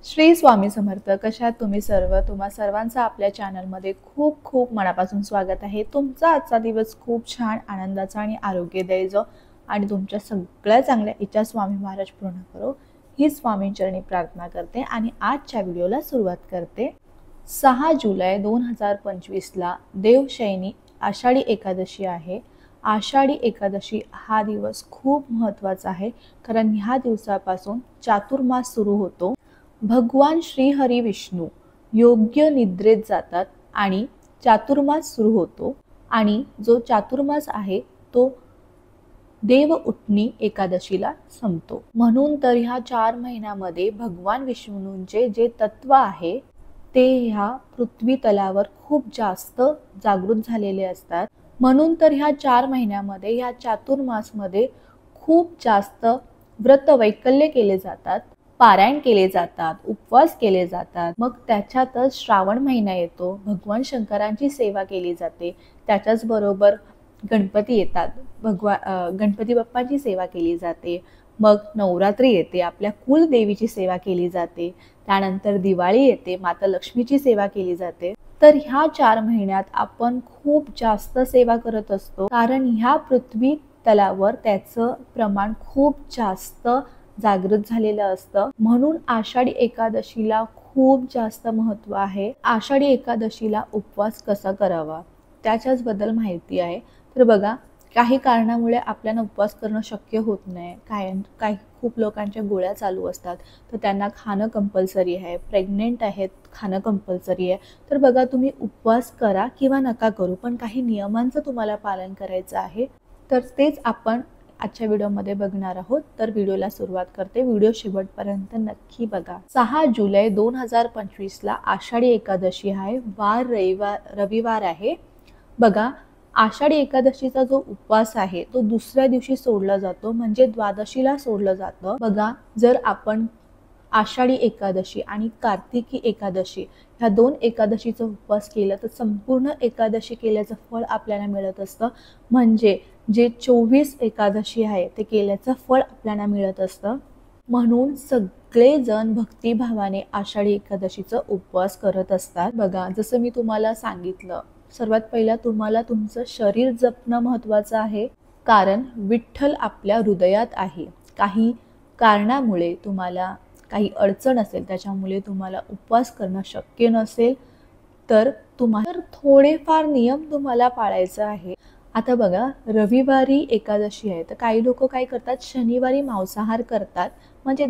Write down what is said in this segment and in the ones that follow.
श्री स्वामी समर्थ. कशा आहात तुम्ही सर्व? तुम्हा सर्वांचं आपल्या चॅनलमध्ये खूप खूप मनापासून स्वागत आहे. तुमचा आजचा दिवस खूप छान, आनंदाचा आणि आरोग्यदायी जाओ आणि तुमच्या सगळ्या चांगल्या इच्छा स्वामी महाराज पूर्ण करो ही स्वामींचरणी प्रार्थना करते आणि आजच्या व्हिडिओला सुरुवात करते. 6 जुलै 2025ला देवशयनी आषाढी एकादशी आहे. आषाढी एकादशी हा दिवस खूप महत्त्वाचा आहे, कारण ह्या दिवसापासून चातुर्मास सुरू होतो. भगवान श्री हरी विष्णू योग्य निद्रेत जातात आणि चातुर्मास सुरू होतो आणि जो चातुर्मास आहे तो देव उठणी एकादशीला संपतो. म्हणून तर ह्या 4 महिन्यामध्ये भगवान विष्णूंचे जे तत्व आहे ते ह्या पृथ्वी तलावर खूप जास्त जागृत झालेले असतात. म्हणून तर ह्या 4 महिन्यामध्ये ह्या चातुर्मासमध्ये खूप जास्त व्रत वैकल्य केले जातात, पारायण केले जातात, उपवास केले जातात. मग त्याच्यातच श्रावण महिना येतो, भगवान शंकरांची सेवा केली जाते. त्याच्याच बरोबर गणपती येतात, गणपती बाप्पांची सेवा केली जाते. मग नवरात्री येते, आपल्या कुलदेवीची सेवा केली जाते. त्यानंतर दिवाळी येते, माता लक्ष्मीची सेवा केली जाते. तर ह्या 4 महिन्यात आपण खूप जास्त सेवा करत असतो, कारण ह्या पृथ्वी तलावर त्याचं प्रमाण खूप जास्त जागृत झालेलं असतं. म्हणून आषाढी एकादशीला खूप जास्त महत्त्व आहे. आषाढी एकादशीला उपवास कसा करावा त्याच्याच बद्दल माहिती आहे. तर बघा, काही कारणामुळे आपल्याला उपवास करणं शक्य होत नाही. काही खूप लोकांच्या गोळ्या चालू असतात, तर त्यांना खाणं कंपल्सरी आहे. प्रेग्नेंट आहेत, खाणं कंपल्सरी आहे. तर बघा, तुम्ही उपवास करा किंवा नका करू, पण काही नियमांचं तुम्हाला पालन करायचं आहे. तर तेच आपण आजच्या व्हिडिओमध्ये बघणार आहोत. तर व्हिडिओला सुरुवात करते. व्हिडिओ शेवटपर्यंत नक्की बघा. 6 जुलै 2025ला आषाढी एकादशी आहे. वार रविवार आहे. बघा, आषाढी एकादशीचा जो उपवास आहे तो दुसऱ्या दिवशी सोडला जातो, म्हणजे द्वादशीला सोडलं जातं. बघा, जर आपण आषाढी एकादशी आणि कार्तिकी एकादशी ह्या 2 एकादशीचा उपवास केला तर संपूर्ण एकादशी केल्याचं फळ आपल्याला मिळत असतं. म्हणजे जे 24 एकादशी आहे ते केल्याचं फळ आपल्याला मिळत असतं. म्हणून सगळेजण भक्तिभावाने आषाढी एकादशीचा उपवास करत असतात. बघा, जसं मी तुम्हाला सांगितलं, सर्वात पहिला तुम्हाला तुमचं शरीर जपणं महत्त्वाचं आहे, कारण विठ्ठल आपल्या हृदयात आहे. काही कारणामुळे तुम्हाला काही अडचण असेल, त्याच्यामुळे तुम्हाला उपवास करणं शक्य नसेल, तर तुम्हाला थोडेफार नियम तुम्हाला पाळायचं आहे. आता बघा, रविवारी एकादशी आहे, तर काही लोक काय करतात, शनिवारी मांसाहार करतात, म्हणजे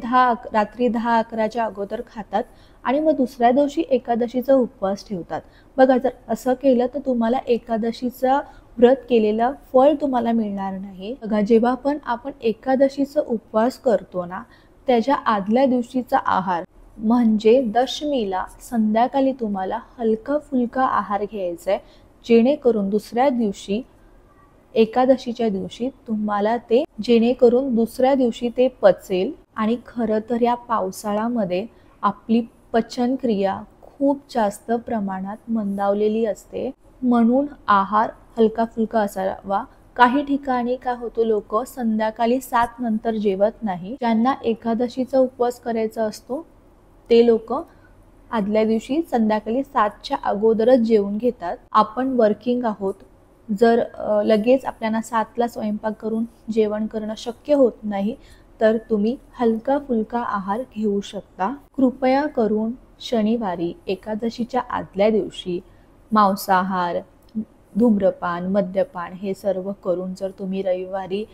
रात्री 10-11च्या अगोदर खातात आणि मग दुसऱ्या दिवशी एकादशीचा उपवास ठेवतात. बघा, जर असं केलं तर तुम्हाला एकादशीचा व्रत केलेलं फळ तुम्हाला मिळणार नाही. बघा, जेव्हा पण आपण एकादशीचा उपवास करतो ना, त्याच्या आदल्या दिवशीचा आहार म्हणजे दशमीला संध्याकाळी तुम्हाला हलका फुलका आहार घ्यायचा आहे, जेणेकरून दुसऱ्या दिवशी एकादशीच्या दिवशी तुम्हाला जेणेकरून दुसऱ्या दिवशी ते पचेल. आणि खरं तर या पावसाळ्यामध्ये आपली पचनक्रिया खूप जास्त प्रमाणात मंदावलेली असते, म्हणून आहार हलका फुलका असावा. काही ठिकाणी काय होतं, लोक संध्याकाळी 7 नंतर जेवत नाही. ज्यांना एकादशीचा उपवास करायचा असतो ते लोक आदल्या दिवशी संध्याकाळी 7च्या अगोदरच जेवून घेतात. आपण वर्किंग आहोत, जर लगेच आपल्याला 7ला स्वयंपाक करून जेवण करणं शक्य होत नाही, तर तुम्ही हलका फुलका आहार घेऊ शकता. कृपया करून शनिवारी एकादशीच्या आदल्या दिवशी मांसाहार, धूम्रपान, मद्यपान हे सर्व करून जर तुम्ही रविवारी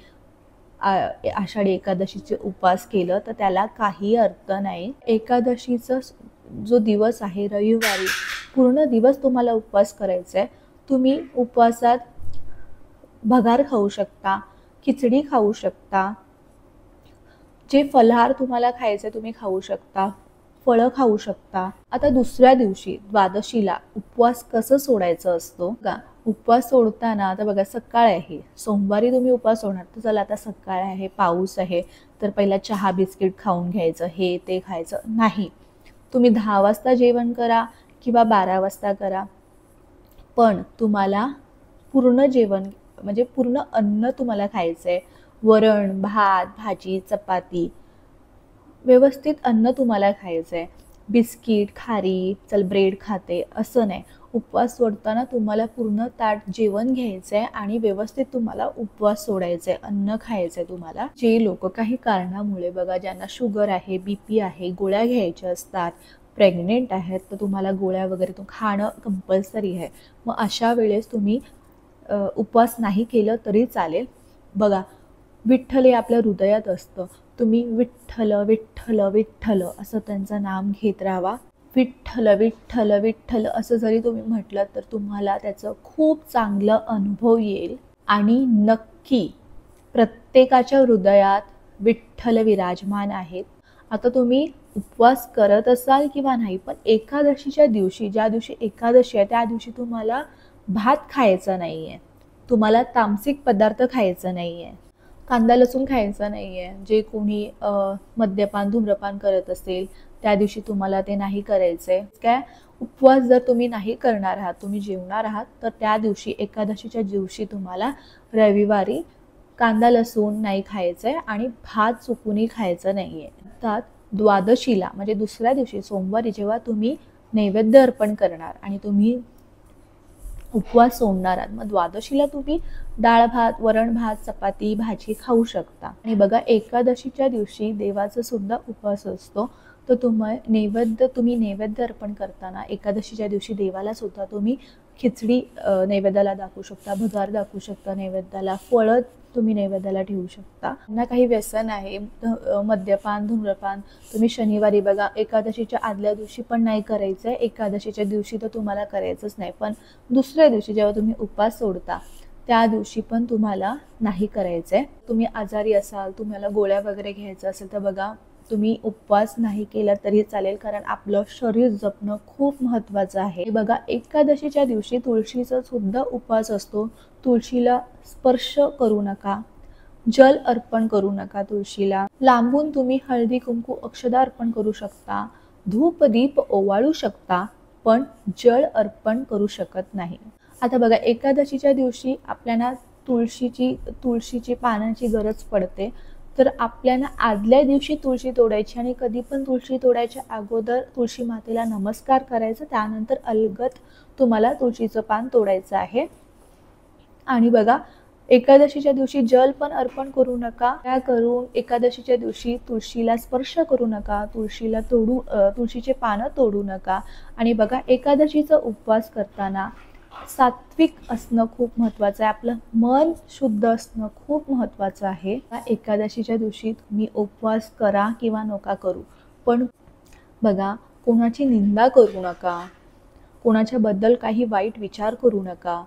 आषाढी एकादशीचे उपवास केलं तर त्याला काही अर्थ नाही. एकादशीचा जो दिवस आहे रविवारी पूर्ण दिवस तुम्हाला उपवास करायचा आहे. तुम्ही उपवासात भगर खाऊ शकता, खिचडी खाऊ शकता, जे फलाहार तुम्हाला खायचे तुम्ही खाऊ शकता, फळं खाऊ शकता. आता दुसऱ्या दिवशी द्वादशीला उपवास कसं सोडायचं असतो का, उपवास सोडताना आता बघा, सकाळ आहे, सोमवारी तुम्ही उपवास सोडणार तर चला आता सकाळ आहे, पाऊस आहे, तर पहिला चहा बिस्किट खाऊन घ्यायचं, हे ते खायचं नाही. तुम्ही 10 वाजता जेवण करा किंवा 12 वाजता करा, पण तुम्हाला पूर्ण जेवण म्हणजे पूर्ण अन्न तुम्हाला खायचं आहे. वरण, भात, भाजी, चपाती, व्यवस्थित अन्न तुम्हाला खायचं आहे. बिस्किट, खारी, चल ब्रेड खाते असं नाही. उपवास सोडताना तुम्हाला पूर्ण ताट जेवण घ्यायचं आहे आणि व्यवस्थित तुम्हाला उपवास सोडायचा आहे, अन्न खायचं आहे तुम्हाला. जे लोक काही कारणामुळे बघा, ज्यांना शुगर आहे, BP आहे, गोळ्या घ्यायच्या असतात, प्रेग्नेंट आहेत, तर तुम्हाला गोळ्या वगैरे तो खाणं कंपल्सरी आहे. मग अशा वेळेस तुम्ही उपवास नाही केलं तरी चालेल. बघा, विठ्ठल हे आपल्या हृदयात असतं. तुम्ही विठ्ठल विठ्ठल विठ्ठल असं त्यांचं नाम घेत राहावा. विठ्ठल विठ्ठल विठ्ठल असं जरी तुम्ही म्हटलं तर तुम्हाला त्याचं खूप चांगलं अनुभव येईल. आणि नक्की प्रत्येकाच्या हृदयात विठ्ठल विराजमान आहेत. आता तुम्ही उपवास करत असाल किंवा नाही, पण एकादशीच्या दिवशी, ज्या दिवशी एकादशी आहे त्या दिवशी तुम्हाला भात खायचा नाही आहे, तुम्हाला तामसिक पदार्थ खायचा नाही आहे, कांदा लसूण खायचा नाही आहे. जे कोणी मद्यपान धूम्रपान करत असेल त्या दिवशी तुम्हाला ते नाही करायचं आहे. काय, उपवास जर तुम्ही नाही करणार आहात, तुम्ही जेवणार आहात, तर त्या दिवशी एकादशीच्या दिवशी तुम्हाला रविवारी कांदा लसूण नाही खायचं आहे आणि भात चुकूनही खायचं नाही आहे. त्यात द्वादशीला म्हणजे दुसऱ्या दिवशी सोमवारी जेव्हा तुम्ही नैवेद्य अर्पण करणार आणि तुम्ही उपवास सोडणार आहात, मग द्वादशीला तुम्ही डाळ भात, वरण भात, चपाती, भाजी खाऊ शकता. आणि बघा, एकादशीच्या दिवशी देवाचा सुद्धा उपवास असतो, तर तुम्ही नैवेद्य अर्पण करताना एकादशीच्या दिवशी देवाला सुद्धा तुम्ही खिचडी नैवेद्याला दाखवू शकता, भगर दाखवू शकता नैवेद्याला, फळं तुम्ही नैवेद्याला ठेवू शकता. ना काही व्यसन आहे, मद्यपान धूम्रपान तुम्ही शनिवारी बघा, एकादशीच्या आदल्या दिवशी पण नाही करायचं आहे, एकादशीच्या दिवशी तर तुम्हाला करायचंच नाही, पण दुसऱ्या दिवशी जेव्हा तुम्ही उपवास सोडता त्या दिवशी पण तुम्हाला नाही करायचं आहे. तुम्ही आजारी असाल, तुम्हाला गोळ्या वगैरे घ्यायचं असेल तर बघा, तुम्ही उपवास नाही केला तरी चालेल, कारण आपलं शरीर जपणं खूप महत्त्वाचं आहे. बघा, एकादशीच्या दिवशी तुळशीचा सुद्धा उपवास असतो. तुळशीला स्पर्श करू नका, जल अर्पण करू नका तुळशीला. लांबून तुम्ही हळदी कुंकू अक्षदा अर्पण करू शकता, धूप दीप ओवाळू शकता, पण जल अर्पण करू शकत नाही. आता बघा, एकादशीच्या दिवशी आपल्याला तुळशीची पानांची गरज पडते, तर आपल्याला आदल्या दिवशी तुळशी तोडायची आणि कधी पण तुळशी तोडायच्या अगोदर तुळशी मातेला नमस्कार करायचा, त्यानंतर अलगद तुम्हाला तुळशीचं पान तोडायचं आहे. आणि बघा, एकादशीच्या दिवशी जल पण अर्पण करू नका. त्या करून एकादशीच्या दिवशी तुळशीला स्पर्श करू नका, तुळशीचे पानं तोडू नका. आणि बघा, एकादशीचा उपवास करताना सात्विक असणं खूप महत्त्वाचं आहे, आपलं मन शुद्ध असणं खूप महत्त्वाचं आहे. एकादशीच्या दिवशी तुम्ही उपवास करा किंवा नका करू, पण बघा, कोणाची निंदा करू नका, कोणाच्याबद्दल काही वाईट विचार करू नका,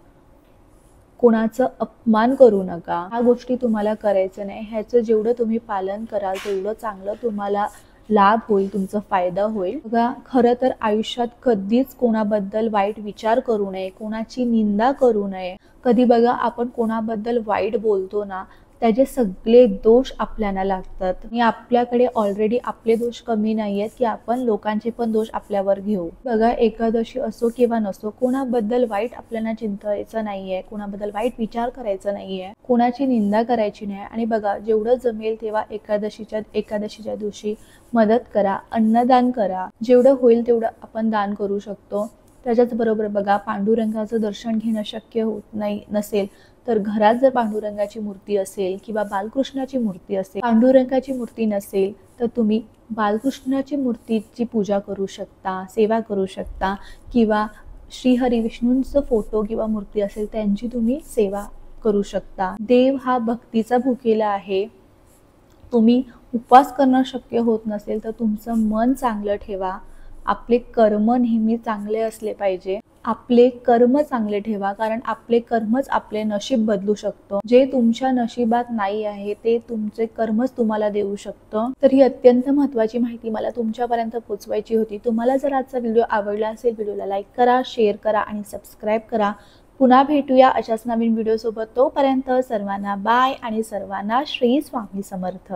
कोणाचं अपमान करू नका. ह्या गोष्टी तुम्हाला करायचं नाही. ह्याचं जेवढं तुम्ही पालन कराल तेवढं चांगलं तुम्हाला लाभ होईल, तुमचा फायदा होईल. बघा, खरं तर आयुष्यात कधीच कोणाबद्दल वाईट विचार करू नये, कोणाची निंदा करू नये. कधी बघा, आपण कोणाबद्दल वाईट बोलतो ना, त्याचे सगळे दोष आपल्याला लागतात. आणि आपल्याकडे ऑलरेडी आपले दोष कमी नाही आहेत की आपण लोकांचे पण दोष आपल्यावर घेऊ. बघा, एकादशी असो किंवा नसो, कोणाबद्दल वाईट आपल्याला चिंतायचं नाहीये, कोणाबद्दल वाईट विचार करायचा नाहीये, कोणाची निंदा करायची नाही. आणि बघा, जेवढं जमेल तेव्हा एकादशीच्या दिवशी मदत करा, अन्नदान करा, जेवढं होईल तेवढं आपण दान करू शकतो. त्याच्याचबरोबर बघा, पांडुरंगाचं दर्शन घेणं शक्य नसेल तर घरात जर पांडुरंगाची मूर्ती असेल किंवा बालकृष्णाची मूर्ती असेल, पांडुरंगाची मूर्ती नसेल तर तुम्ही बालकृष्णाची मूर्तीची पूजा करू शकता, सेवा करू शकता, किंवा श्रीहरी विष्णूंचं फोटो किंवा मूर्ती असेल त्यांची तुम्ही सेवा करू शकता. देव हा भक्तीचा भुकेला आहे. तुम्ही उपवास करणं शक्य होत नसेल तर तुमचं मन चांगलं ठेवा, आपले कर्म नेहमी चांगले असले पाहिजे. आपले कर्म चांगले ठेवा, कारण आपले कर्मच आपले नशीब बदलू शकतो. जे तुमच्या नशिबात नाही आहे ते तुमचे कर्मच तुम्हाला देऊ शकतं. तर ही अत्यंत महत्त्वाची माहिती मला तुमच्यापर्यंत पोहोचवायची होती. तुम्हाला जर आजचा व्हिडिओ आवडला असेल, व्हिडिओला लाईक करा, शेअर करा आणि सबस्क्राईब करा. पुन्हा भेटूया अशाच नवीन व्हिडिओसोबत. तोपर्यंत सर्वांना बाय आणि सर्वांना श्री स्वामी समर्थ.